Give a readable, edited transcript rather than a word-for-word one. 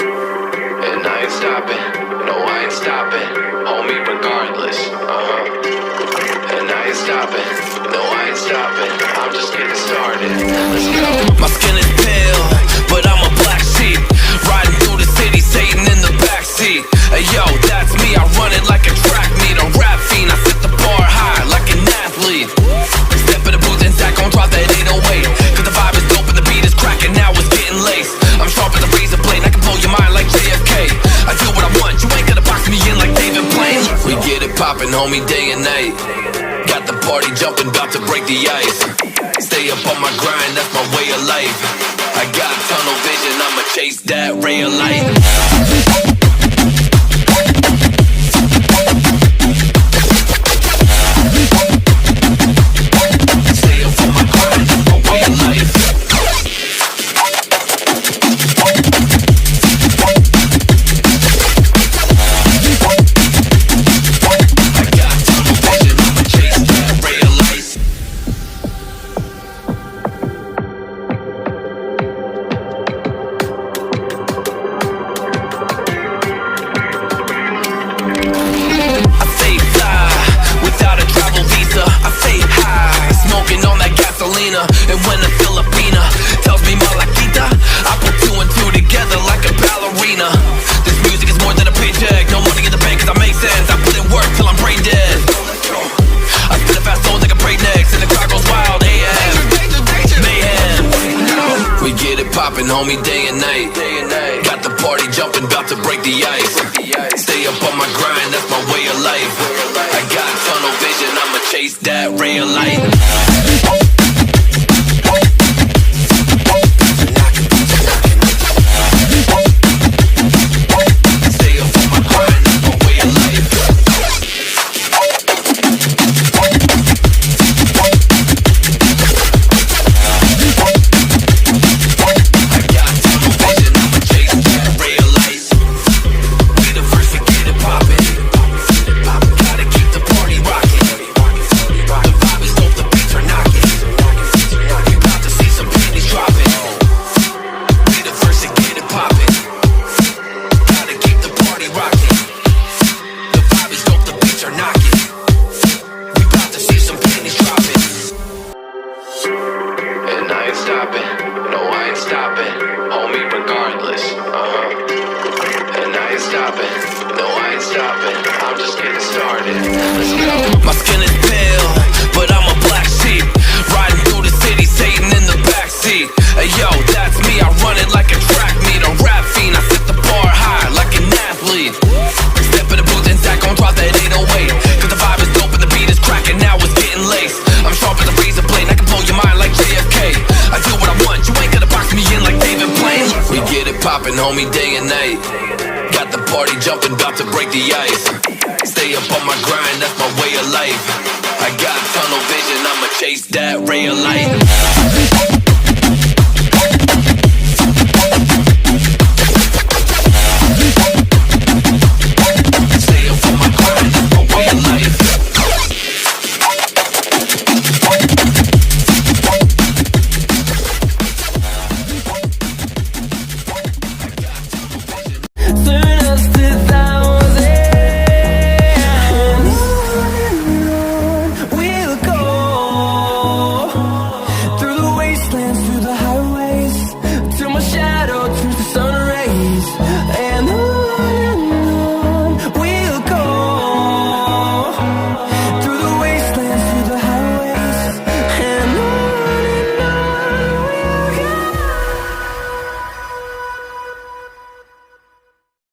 And I ain't stopping, no I ain't stopping, homie regardless, And I ain't stopping, no I ain't stopping, I'm just getting started, let's go. My skin is pale, but I'm a black sheep, riding through the city, Satan in the backseat. Hey yo, that's me, I run it like a track meet, a rap fiend, I set the bar high like an athlete. Step in the booth and Zach gon' drop that 808, cause the vibe is dope and the beat is cracking, now it's getting laced. I'm sharp as a razor blade, I can blow your mind like JFK. I do what I want, you ain't gonna box me in like David Blaine. We get it poppin', homie, day and night. Got the party jumping, about to break the ice. Stay up on my grind, that's my way of life. I got tunnel vision, I'ma chase that ray of light. And when a Filipina tells me Malakita, I put two and two together like a ballerina. This music is more than a paycheck, no money in the bank cause I make sense. I put in work till I'm brain dead. I spit a fast soul like a breaknecks and the crowd goes wild. AM, mayhem. We get it poppin', homie, day and night. Got the party jumping, about to break the ice. Stay up on my grind, that's my way of life. I got tunnel vision, I'ma chase that ray of light. My skin is pale, but I'm a black sheep, riding through the city, Satan in the backseat. Hey yo, that's me, I run it like a track meet, a rap fiend, I set the bar high like an athlete. Step in the booth and Zach gon' drop that 808, cause the vibe is dope and the beat is cracking, now it's getting laced. I'm sharp as a razor blade, I can blow your mind like JFK. I do what I want, you ain't gonna box me in like David Blaine. We get it poppin', homie, day and night. Got the party jumping, about to break the ice. Stay up on my grind, that's my way of life. I got tunnel vision, I'ma chase that ray of light.